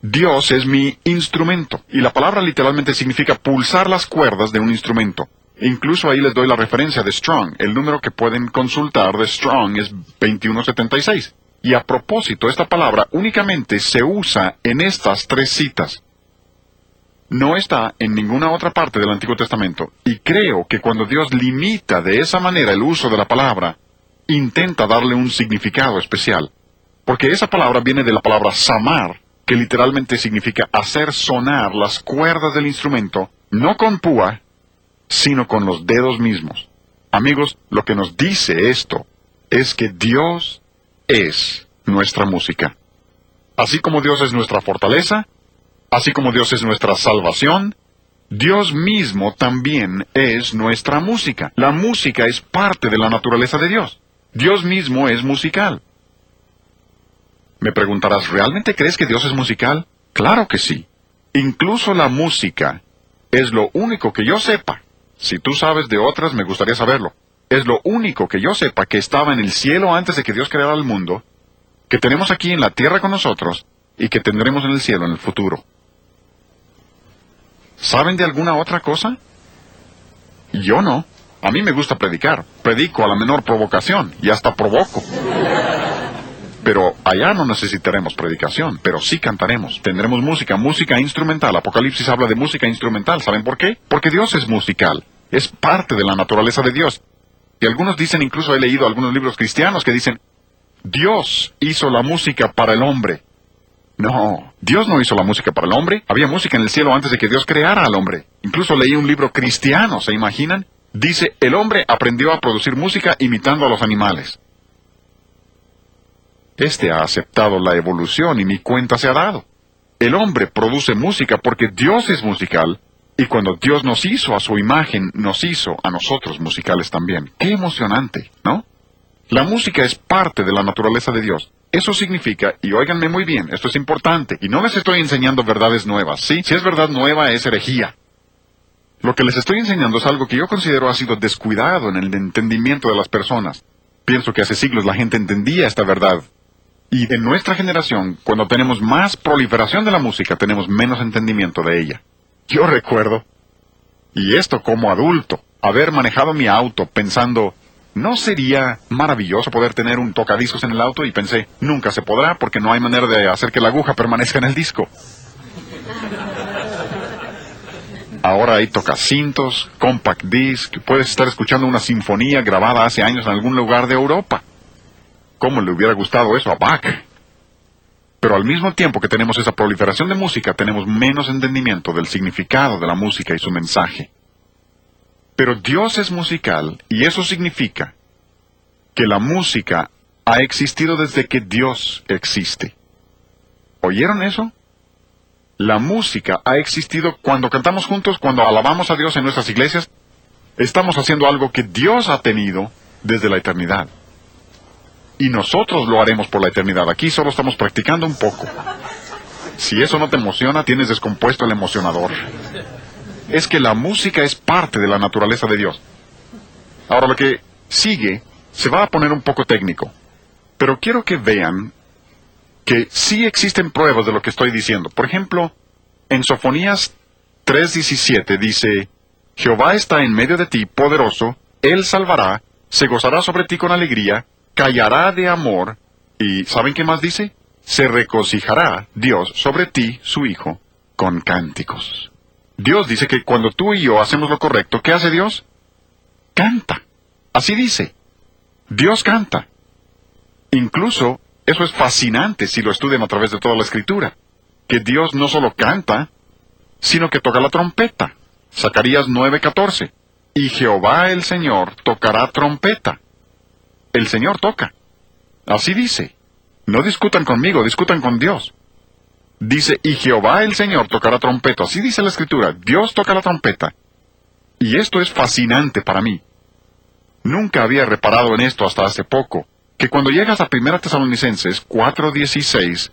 Dios es mi instrumento, y la palabra literalmente significa pulsar las cuerdas de un instrumento. Incluso ahí les doy la referencia de Strong. El número que pueden consultar de Strong es 2176. Y a propósito, esta palabra únicamente se usa en estas tres citas. No está en ninguna otra parte del Antiguo Testamento. Y creo que cuando Dios limita de esa manera el uso de la palabra, intenta darle un significado especial. Porque esa palabra viene de la palabra samar, que literalmente significa hacer sonar las cuerdas del instrumento, no con púa, sino con los dedos mismos. Amigos, lo que nos dice esto es que Dios es nuestra música. Así como Dios es nuestra fortaleza, así como Dios es nuestra salvación, Dios mismo también es nuestra música. La música es parte de la naturaleza de Dios. Dios mismo es musical. Me preguntarás, ¿realmente crees que Dios es musical? Claro que sí. Incluso la música es lo único que yo sepa. Si tú sabes de otras, me gustaría saberlo. Es lo único que yo sepa que estaba en el cielo antes de que Dios creara el mundo, que tenemos aquí en la tierra con nosotros, y que tendremos en el cielo en el futuro. ¿Saben de alguna otra cosa? Yo no. A mí me gusta predicar. Predico a la menor provocación, y hasta provoco. Pero allá no necesitaremos predicación, pero sí cantaremos. Tendremos música instrumental. Apocalipsis habla de música instrumental. ¿Saben por qué? Porque Dios es musical. Es parte de la naturaleza de Dios. Y algunos dicen, incluso he leído algunos libros cristianos que dicen, Dios hizo la música para el hombre. No, Dios no hizo la música para el hombre. Había música en el cielo antes de que Dios creara al hombre. Incluso leí un libro cristiano, ¿se imaginan? Dice, el hombre aprendió a producir música imitando a los animales. Este ha aceptado la evolución y ni cuenta se ha dado. El hombre produce música porque Dios es musical, y cuando Dios nos hizo a su imagen, nos hizo a nosotros musicales también. ¡Qué emocionante!, ¿no? La música es parte de la naturaleza de Dios. Eso significa, y óiganme muy bien, esto es importante, y no les estoy enseñando verdades nuevas, ¿sí? Si es verdad nueva, es herejía. Lo que les estoy enseñando es algo que yo considero ha sido descuidado en el entendimiento de las personas. Pienso que hace siglos la gente entendía esta verdad. Y en nuestra generación, cuando tenemos más proliferación de la música, tenemos menos entendimiento de ella. Yo recuerdo, y esto como adulto, haber manejado mi auto pensando, ¿no sería maravilloso poder tener un tocadiscos en el auto? Y pensé, nunca se podrá porque no hay manera de hacer que la aguja permanezca en el disco. Ahora hay tocacintos, compact disc, puedes estar escuchando una sinfonía grabada hace años en algún lugar de Europa. ¿Cómo le hubiera gustado eso a Bach? Pero al mismo tiempo que tenemos esa proliferación de música, tenemos menos entendimiento del significado de la música y su mensaje. Pero Dios es musical, y eso significa que la música ha existido desde que Dios existe. ¿Oyeron eso? La música ha existido cuando cantamos juntos, cuando alabamos a Dios en nuestras iglesias. Estamos haciendo algo que Dios ha tenido desde la eternidad. Y nosotros lo haremos por la eternidad. Aquí solo estamos practicando un poco. Si eso no te emociona, tienes descompuesto el emocionador. es que la música es parte de la naturaleza de Dios. Ahora lo que sigue se va a poner un poco técnico, pero quiero que vean que sí existen pruebas de lo que estoy diciendo. Por ejemplo, en Sofonías 3:17 dice, Jehová está en medio de ti, poderoso, Él salvará, se gozará sobre ti con alegría, callará de amor, y ¿saben qué más dice? Se regocijará Dios sobre ti, su Hijo, con cánticos. Dios dice que cuando tú y yo hacemos lo correcto, ¿qué hace Dios? Canta. Así dice. Dios canta. Incluso, eso es fascinante si lo estudian a través de toda la Escritura, que Dios no solo canta, sino que toca la trompeta. Zacarías 9:14. Y Jehová el Señor tocará trompeta. El Señor toca. Así dice. No discutan conmigo, discutan con Dios. Dice, y Jehová el Señor tocará trompeta. Así dice la Escritura. Dios toca la trompeta. Y esto es fascinante para mí. Nunca había reparado en esto hasta hace poco, que cuando llegas a 1 Tesalonicenses 4:16,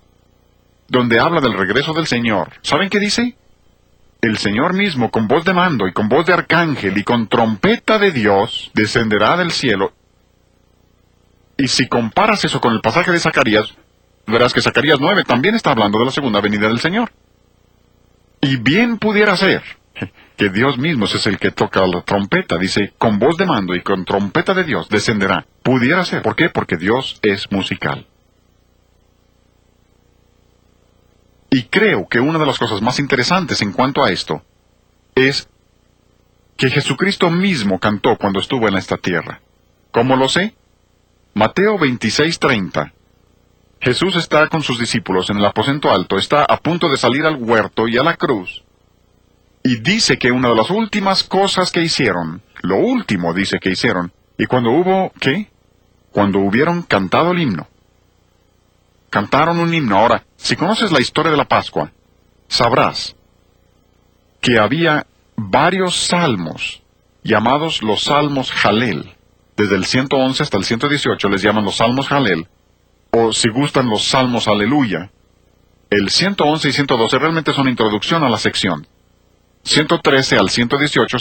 donde habla del regreso del Señor, ¿saben qué dice? El Señor mismo, con voz de mando y con voz de arcángel y con trompeta de Dios, descenderá del cielo. Y si comparas eso con el pasaje de Zacarías, verás que Zacarías 9 también está hablando de la segunda venida del Señor. Y bien pudiera ser que Dios mismo es el que toca la trompeta. Dice, con voz de mando y con trompeta de Dios descenderá. Pudiera ser. ¿Por qué? Porque Dios es musical. Y creo que una de las cosas más interesantes en cuanto a esto es que Jesucristo mismo cantó cuando estuvo en esta tierra. ¿Cómo lo sé? Mateo 26:30. Jesús está con sus discípulos en el aposento alto, está a punto de salir al huerto y a la cruz. Y dice que una de las últimas cosas que hicieron, lo último dice que hicieron, y cuando hubo, ¿qué? Cuando hubieron cantado el himno. Cantaron un himno. Ahora, si conoces la historia de la Pascua, sabrás que había varios salmos, llamados los salmos Jalel. Desde el 111 hasta el 118 les llaman los salmos Jalel, o si gustan los salmos Aleluya. El 111 y 112 realmente son introducción a la sección. 113 al 118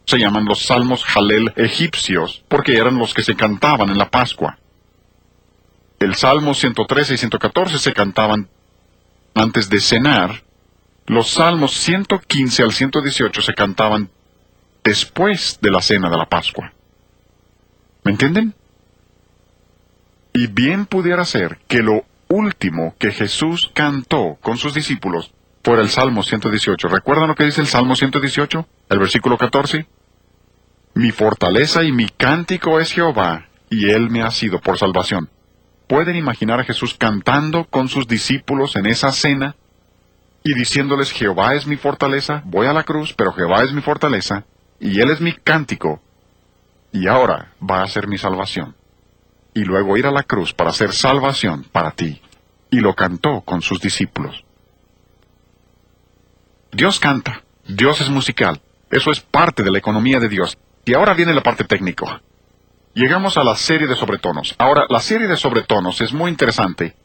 se llaman los salmos Jalel egipcios, porque eran los que se cantaban en la Pascua. El salmo 113 y 114 se cantaban antes de cenar. Los salmos 115 al 118 se cantaban después de la cena de la Pascua. ¿Me entienden? Y bien pudiera ser que lo último que Jesús cantó con sus discípulos fuera el Salmo 118. ¿Recuerdan lo que dice el Salmo 118? El versículo 14. Mi fortaleza y mi cántico es Jehová, y Él me ha sido por salvación. ¿Pueden imaginar a Jesús cantando con sus discípulos en esa cena y diciéndoles, Jehová es mi fortaleza, voy a la cruz, pero Jehová es mi fortaleza, y Él es mi cántico, y ahora va a ser mi salvación? Y luego ir a la cruz para hacer salvación para ti. Y lo cantó con sus discípulos. Dios canta, Dios es musical, eso es parte de la economía de Dios. Y ahora viene la parte técnica. Llegamos a la serie de sobretonos. Ahora, la serie de sobretonos es muy interesante.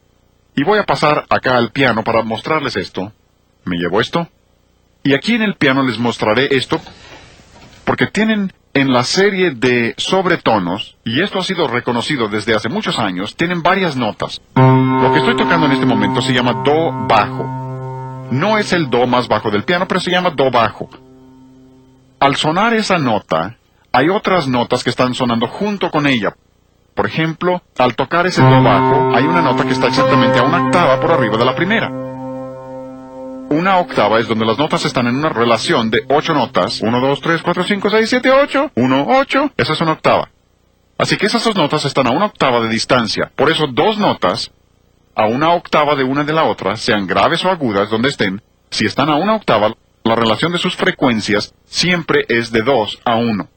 Y voy a pasar acá al piano para mostrarles esto. Me llevo esto. Y aquí en el piano les mostraré esto, porque tienen en la serie de sobretonos, y esto ha sido reconocido desde hace muchos años, tienen varias notas. Lo que estoy tocando en este momento se llama do bajo. No es el do más bajo del piano, pero se llama do bajo. Al sonar esa nota, hay otras notas que están sonando junto con ella. Por ejemplo, al tocar ese do bajo, hay una nota que está exactamente a una octava por arriba de la primera. Una octava es donde las notas están en una relación de 8 notas. 1, 2, 3, 4, 5, 6, 7, 8. 1, 8. Esa es una octava. Así que esas dos notas están a una octava de distancia. Por eso dos notas a una octava de una de la otra, sean graves o agudas, donde estén, si están a una octava, la relación de sus frecuencias siempre es de 2 a 1.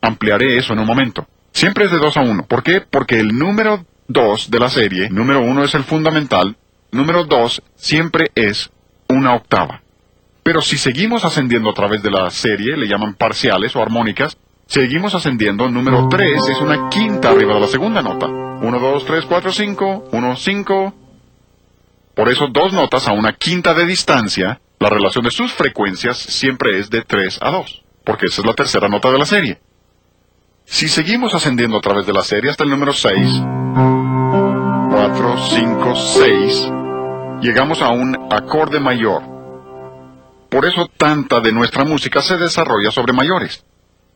Ampliaré eso en un momento. Siempre es de 2 a 1. ¿Por qué? Porque el número 2 de la serie, número 1 es el fundamental, número 2 siempre es una octava. Pero si seguimos ascendiendo a través de la serie, le llaman parciales o armónicas, seguimos ascendiendo, número 3 es una quinta arriba de la segunda nota. 1, 2, 3, 4, 5, 1, 5. Por eso dos notas a una quinta de distancia, La relación de sus frecuencias siempre es de 3 a 2, porque esa es la tercera nota de la serie. Si seguimos ascendiendo a través de la serie hasta el número 6, 4, 5, 6, llegamos a un acorde mayor. Por eso tanta de nuestra música se desarrolla sobre mayores.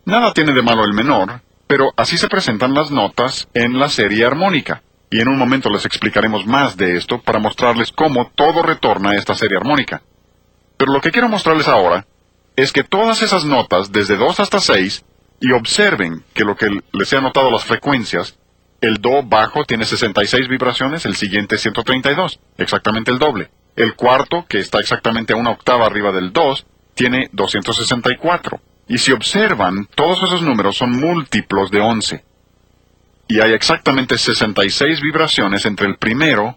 Nada tiene de malo el menor, pero así se presentan las notas en la serie armónica. Y en un momento les explicaremos más de esto para mostrarles cómo todo retorna a esta serie armónica. Pero lo que quiero mostrarles ahora es que todas esas notas, desde 2 hasta 6, y observen que lo que les he anotado las frecuencias, el do bajo tiene 66 vibraciones, el siguiente 132, exactamente el doble. El cuarto, que está exactamente a una octava arriba del 2, tiene 264. Y si observan, todos esos números son múltiplos de 11. Y hay exactamente 66 vibraciones entre el primero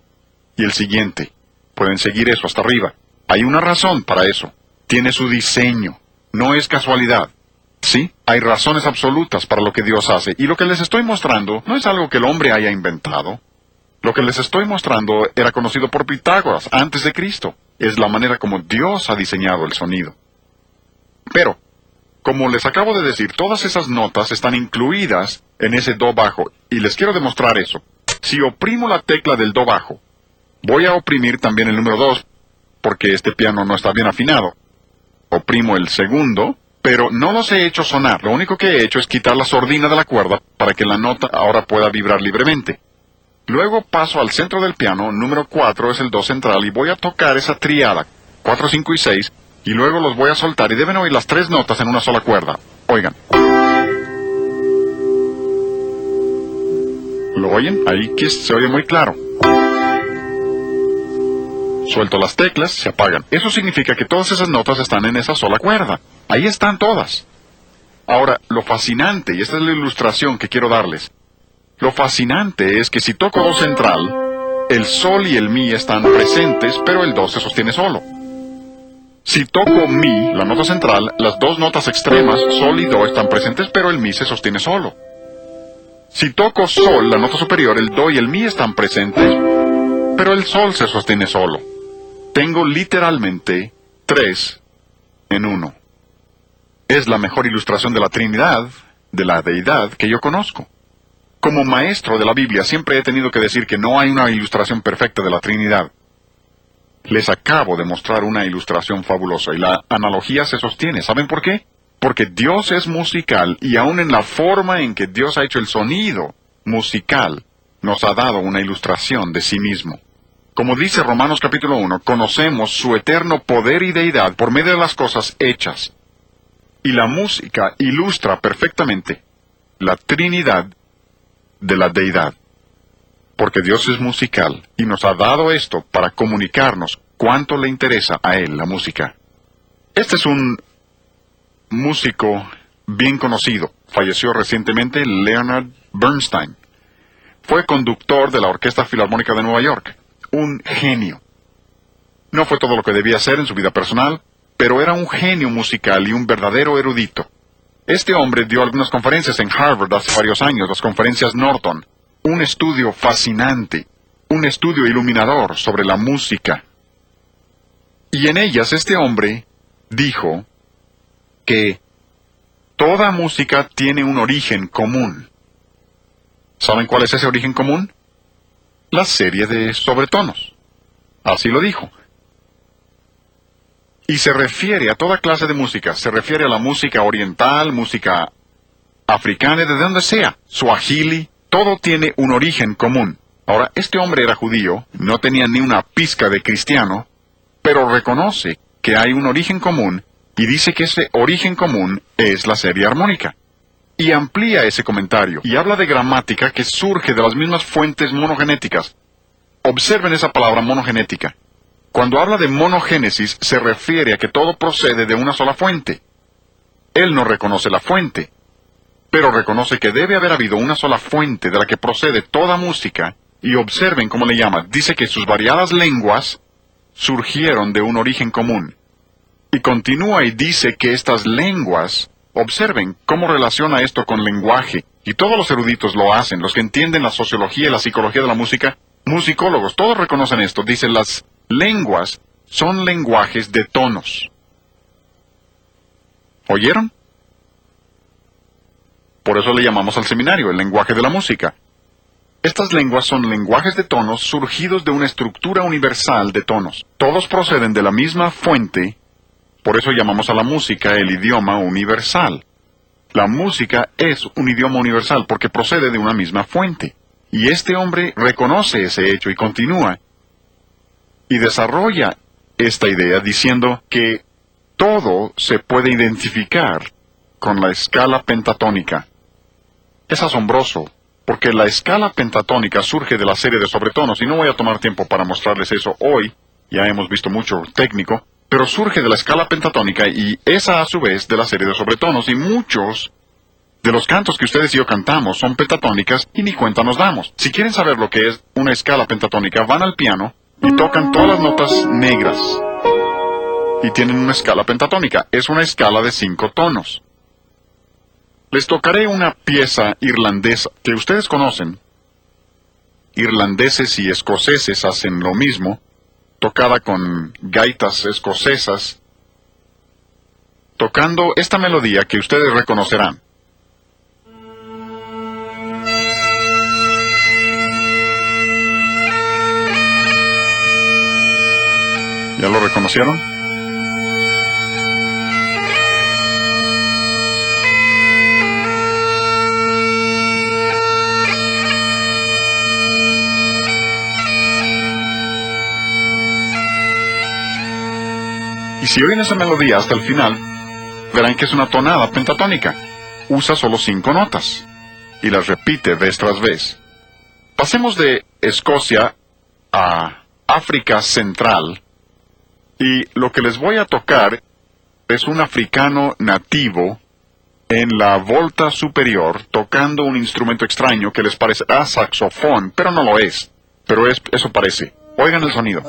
y el siguiente. Pueden seguir eso hasta arriba. Hay una razón para eso. Tiene su diseño. No es casualidad. Sí, hay razones absolutas para lo que Dios hace. Y lo que les estoy mostrando no es algo que el hombre haya inventado. Lo que les estoy mostrando era conocido por Pitágoras antes de Cristo. Es la manera como Dios ha diseñado el sonido. Pero, como les acabo de decir, todas esas notas están incluidas en ese do bajo. Y les quiero demostrar eso. Si oprimo la tecla del do bajo, voy a oprimir también el número 2, porque este piano no está bien afinado. Oprimo el segundo, pero no los he hecho sonar. Lo único que he hecho es quitar la sordina de la cuerda para que la nota ahora pueda vibrar libremente. Luego paso al centro del piano, número 4 es el do central, y voy a tocar esa triada, 4, 5 y 6, y luego los voy a soltar, y deben oír las 3 notas en una sola cuerda. Oigan. ¿Lo oyen? Ahí que se oye muy claro. Suelto las teclas, se apagan. Eso significa que todas esas notas están en esa sola cuerda. Ahí están todas. Ahora, lo fascinante, y esta es la ilustración que quiero darles, lo fascinante es que si toco do central, el sol y el mi están presentes, pero el do se sostiene solo. Si toco mi, la nota central, las dos notas extremas, sol y do, están presentes, pero el mi se sostiene solo. Si toco sol, la nota superior, el do y el mi están presentes, pero el sol se sostiene solo. Tengo literalmente 3 en 1. Es la mejor ilustración de la Trinidad, de la deidad, que yo conozco. Como maestro de la Biblia siempre he tenido que decir que no hay una ilustración perfecta de la Trinidad. Les acabo de mostrar una ilustración fabulosa y la analogía se sostiene. ¿Saben por qué? Porque Dios es musical y aun en la forma en que Dios ha hecho el sonido musical, nos ha dado una ilustración de sí mismo. Como dice Romanos capítulo 1, conocemos su eterno poder y deidad por medio de las cosas hechas. Y la música ilustra perfectamente la Trinidad de la deidad. Porque Dios es musical y nos ha dado esto para comunicarnos cuánto le interesa a Él la música. Este es un músico bien conocido. Falleció recientemente, Leonard Bernstein. Fue conductor de la Orquesta Filarmónica de Nueva York. Un genio. No fue todo lo que debía ser en su vida personal, pero era un genio musical y un verdadero erudito. Este hombre dio algunas conferencias en Harvard hace varios años, las conferencias Norton. Un estudio fascinante, un estudio iluminador sobre la música. Y en ellas este hombre dijo que toda música tiene un origen común. ¿Saben cuál es ese origen común? La serie de sobretonos. Así lo dijo. Y se refiere a toda clase de música. Se refiere a la música oriental, música africana, de donde sea. Swahili, todo tiene un origen común. Ahora, este hombre era judío, no tenía ni una pizca de cristiano, pero reconoce que hay un origen común y dice que ese origen común es la serie armónica. Y amplía ese comentario y habla de gramática que surge de las mismas fuentes monogenéticas. Observen esa palabra monogenética. Cuando habla de monogénesis se refiere a que todo procede de una sola fuente. Él no reconoce la fuente, pero reconoce que debe haber habido una sola fuente de la que procede toda música, y observen cómo le llama. Dice que sus variadas lenguas surgieron de un origen común. Y continúa y dice que estas lenguas, observen cómo relaciona esto con lenguaje, y todos los eruditos lo hacen, los que entienden la sociología y la psicología de la música, musicólogos, todos reconocen esto. Dicen las lenguas son lenguajes de tonos. ¿Oyeron? Por eso le llamamos al seminario el lenguaje de la música. Estas lenguas son lenguajes de tonos surgidos de una estructura universal de tonos. Todos proceden de la misma fuente, por eso llamamos a la música el idioma universal. La música es un idioma universal porque procede de una misma fuente. Y este hombre reconoce ese hecho y continúa y desarrolla esta idea diciendo que todo se puede identificar con la escala pentatónica. Es asombroso, porque la escala pentatónica surge de la serie de sobretonos, y no voy a tomar tiempo para mostrarles eso hoy, ya hemos visto mucho técnico, pero surge de la escala pentatónica y esa a su vez de la serie de sobretonos, y muchos de los cantos que ustedes y yo cantamos son pentatónicas y ni cuenta nos damos. Si quieren saber lo que es una escala pentatónica, van al piano y tocan todas las notas negras y tienen una escala pentatónica. Es una escala de 5 tonos. Les tocaré una pieza irlandesa que ustedes conocen. Irlandeses y escoceses hacen lo mismo, tocada con gaitas escocesas, tocando esta melodía que ustedes reconocerán. ¿Ya lo reconocieron? Y si oyen esa melodía hasta el final, verán que es una tonada pentatónica. Usa solo 5 notas y las repite vez tras vez. Pasemos de Escocia a África Central, y lo que les voy a tocar es un africano nativo en la volta superior tocando un instrumento extraño que les parecerá saxofón, pero no lo es. Pero eso parece. Oigan el sonido.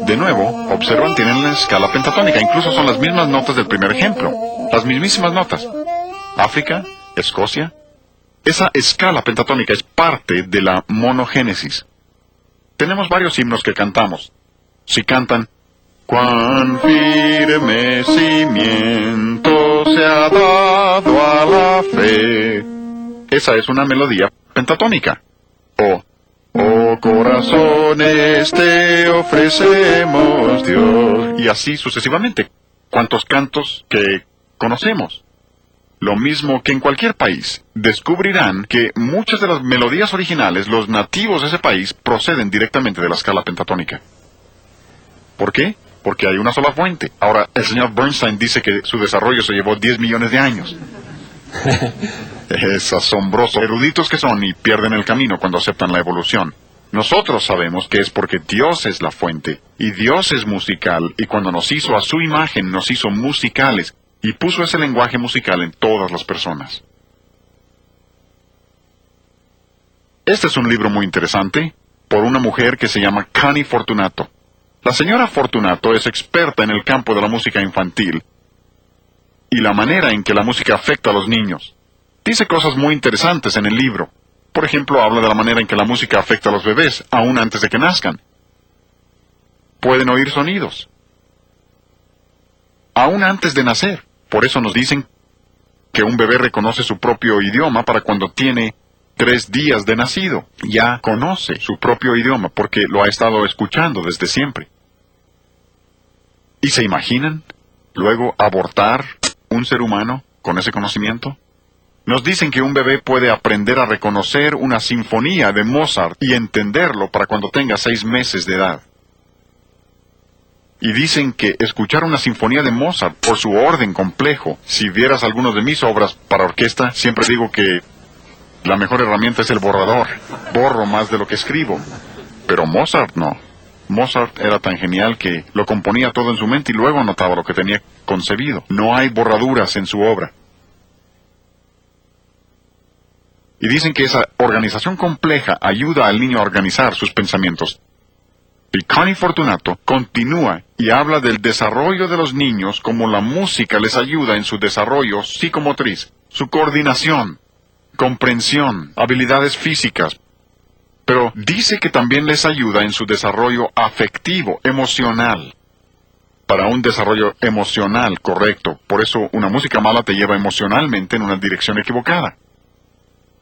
De nuevo, observan, tienen la escala pentatónica, incluso son las mismas notas del primer ejemplo, las mismísimas notas. África, Escocia. Esa escala pentatónica es parte de la monogénesis. Tenemos varios himnos que cantamos. Si cantan, cuán firme cimiento se ha dado a la fe. Esa es una melodía pentatónica. O, oh corazones te ofrecemos, Dios. Y así sucesivamente. ¿Cuántos cantos que conocemos? Lo mismo que en cualquier país. Descubrirán que muchas de las melodías originales, los nativos de ese país, proceden directamente de la escala pentatónica. ¿Por qué? Porque hay una sola fuente. Ahora, el señor Bernstein dice que su desarrollo se llevó 10 millones de años. Es asombroso. Eruditos que son y pierden el camino cuando aceptan la evolución. Nosotros sabemos que es porque Dios es la fuente, y Dios es musical, y cuando nos hizo a su imagen, nos hizo musicales, y puso ese lenguaje musical en todas las personas. Este es un libro muy interesante, por una mujer que se llama Connie Fortunato. La señora Fortunato es experta en el campo de la música infantil y la manera en que la música afecta a los niños. Dice cosas muy interesantes en el libro. Por ejemplo, habla de la manera en que la música afecta a los bebés, aún antes de que nazcan. Pueden oír sonidos, aún antes de nacer. Por eso nos dicen que un bebé reconoce su propio idioma para cuando tiene 3 días de nacido. Ya conoce su propio idioma porque lo ha estado escuchando desde siempre. ¿Y se imaginan luego abortar un ser humano con ese conocimiento? Nos dicen que un bebé puede aprender a reconocer una sinfonía de Mozart y entenderlo para cuando tenga 6 meses de edad. Y dicen que escuchar una sinfonía de Mozart por su orden complejo, si vieras algunas de mis obras para orquesta, siempre digo que la mejor herramienta es el borrador. Borro más de lo que escribo. Pero Mozart no. Mozart era tan genial que lo componía todo en su mente y luego anotaba lo que tenía concebido. No hay borraduras en su obra. Y dicen que esa organización compleja ayuda al niño a organizar sus pensamientos. Y Connie Fortunato continúa y habla del desarrollo de los niños como la música les ayuda en su desarrollo psicomotriz. su coordinación, comprensión, habilidades físicas. Pero dice que también les ayuda en su desarrollo afectivo, emocional. Para un desarrollo emocional correcto. Por eso una música mala te lleva emocionalmente en una dirección equivocada.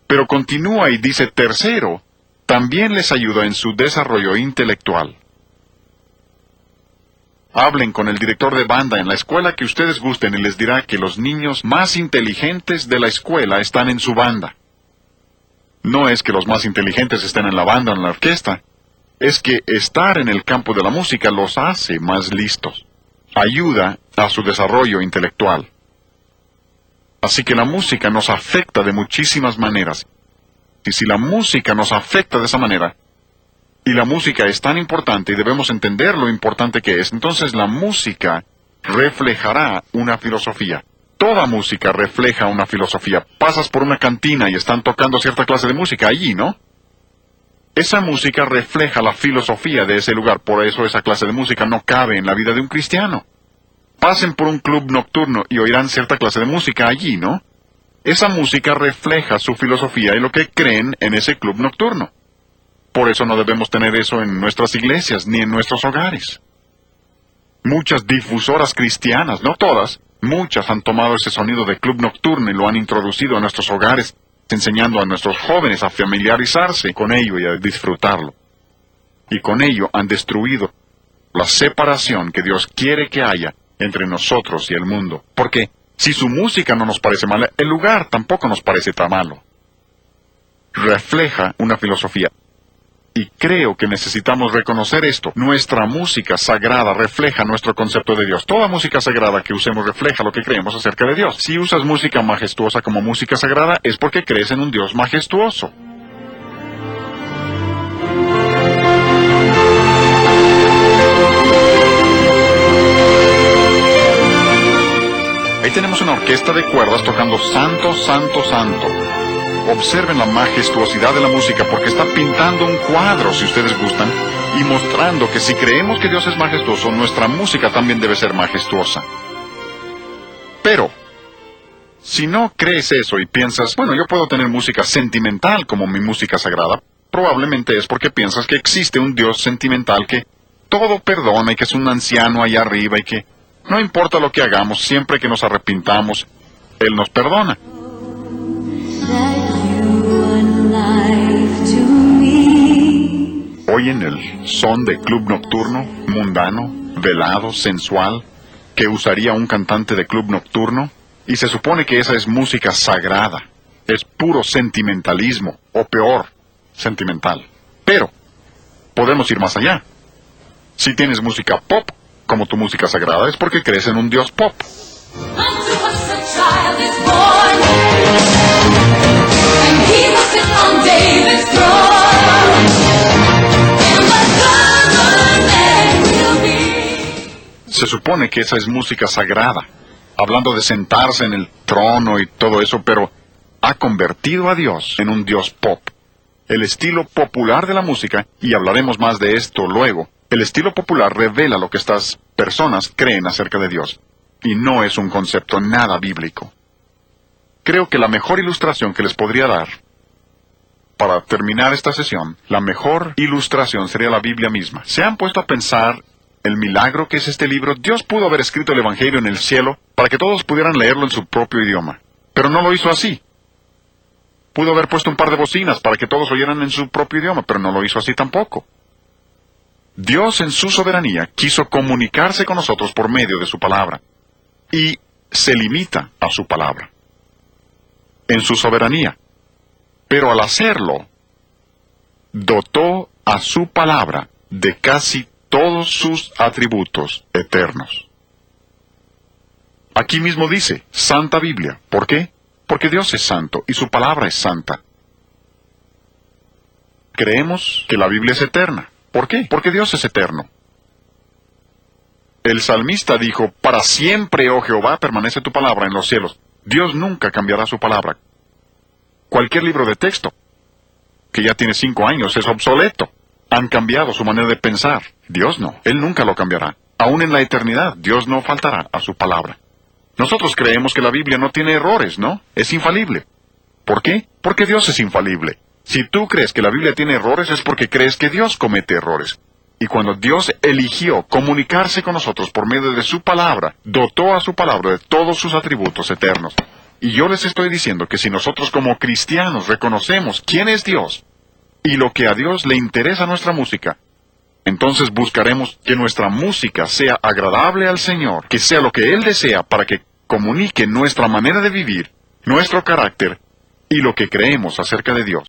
Pero continúa y dice, tercero, también les ayuda en su desarrollo intelectual. Hablen con el director de banda en la escuela que ustedes gusten y les dirá que los niños más inteligentes de la escuela están en su banda. No es que los más inteligentes estén en la banda o en la orquesta. Es que estar en el campo de la música los hace más listos. Ayuda a su desarrollo intelectual. Así que la música nos afecta de muchísimas maneras. Y si la música nos afecta de esa manera, y la música es tan importante y debemos entender lo importante que es, entonces la música reflejará una filosofía. Toda música refleja una filosofía. Pasas por una cantina y están tocando cierta clase de música allí, ¿no? Esa música refleja la filosofía de ese lugar, por eso esa clase de música no cabe en la vida de un cristiano. Pasen por un club nocturno y oirán cierta clase de música allí, ¿no? Esa música refleja su filosofía y lo que creen en ese club nocturno. Por eso no debemos tener eso en nuestras iglesias ni en nuestros hogares. Muchas difusoras cristianas, no todas, muchas han tomado ese sonido de club nocturno y lo han introducido a nuestros hogares, enseñando a nuestros jóvenes a familiarizarse con ello y a disfrutarlo. Y con ello han destruido la separación que Dios quiere que haya entre nosotros y el mundo. Porque si su música no nos parece mala, el lugar tampoco nos parece tan malo. Refleja una filosofía. Y creo que necesitamos reconocer esto. Nuestra música sagrada refleja nuestro concepto de Dios. Toda música sagrada que usemos refleja lo que creemos acerca de Dios. Si usas música majestuosa como música sagrada, es porque crees en un Dios majestuoso. Ahí tenemos una orquesta de cuerdas tocando Santo, Santo, Santo. Observen la majestuosidad de la música porque está pintando un cuadro, si ustedes gustan, y mostrando que si creemos que Dios es majestuoso, nuestra música también debe ser majestuosa. Pero, si no crees eso y piensas, bueno, yo puedo tener música sentimental como mi música sagrada, probablemente es porque piensas que existe un Dios sentimental que todo perdona y que es un anciano allá arriba y que no importa lo que hagamos, siempre que nos arrepintamos, Él nos perdona. Oyen el son de club nocturno, mundano, velado, sensual, que usaría un cantante de club nocturno, y se supone que esa es música sagrada. Es puro sentimentalismo, o peor, sentimental. Pero, podemos ir más allá. Si tienes música pop, como tu música sagrada, es porque crees en un Dios pop. Se supone que esa es música sagrada, hablando de sentarse en el trono y todo eso, pero ha convertido a Dios en un Dios pop. El estilo popular de la música, y hablaremos más de esto luego, el estilo popular revela lo que estas personas creen acerca de Dios, y no es un concepto nada bíblico. Creo que la mejor ilustración que les podría dar, para terminar esta sesión, la mejor ilustración sería la Biblia misma. ¿Se han puesto a pensar el milagro que es este libro? Dios pudo haber escrito el Evangelio en el cielo para que todos pudieran leerlo en su propio idioma, pero no lo hizo así. Pudo haber puesto un par de bocinas para que todos oyeran en su propio idioma, pero no lo hizo así tampoco. Dios en su soberanía quiso comunicarse con nosotros por medio de su palabra, y se limita a su palabra, en su soberanía. Pero al hacerlo, dotó a su palabra de casi todos sus atributos eternos. Aquí mismo dice, Santa Biblia. ¿Por qué? Porque Dios es santo y su palabra es santa. Creemos que la Biblia es eterna. ¿Por qué? Porque Dios es eterno. El salmista dijo, para siempre, oh Jehová, permanece tu palabra en los cielos. Dios nunca cambiará su palabra. Cualquier libro de texto, que ya tiene 5 años, es obsoleto. Han cambiado su manera de pensar. Dios no. Él nunca lo cambiará. Aún en la eternidad, Dios no faltará a su palabra. Nosotros creemos que la Biblia no tiene errores, ¿no? Es infalible. ¿Por qué? Porque Dios es infalible. Si tú crees que la Biblia tiene errores es porque crees que Dios comete errores. Y cuando Dios eligió comunicarse con nosotros por medio de su palabra, dotó a su palabra de todos sus atributos eternos. Y yo les estoy diciendo que si nosotros como cristianos reconocemos quién es Dios y lo que a Dios le interesa nuestra música, entonces buscaremos que nuestra música sea agradable al Señor, que sea lo que Él desea para que comunique nuestra manera de vivir, nuestro carácter y lo que creemos acerca de Dios.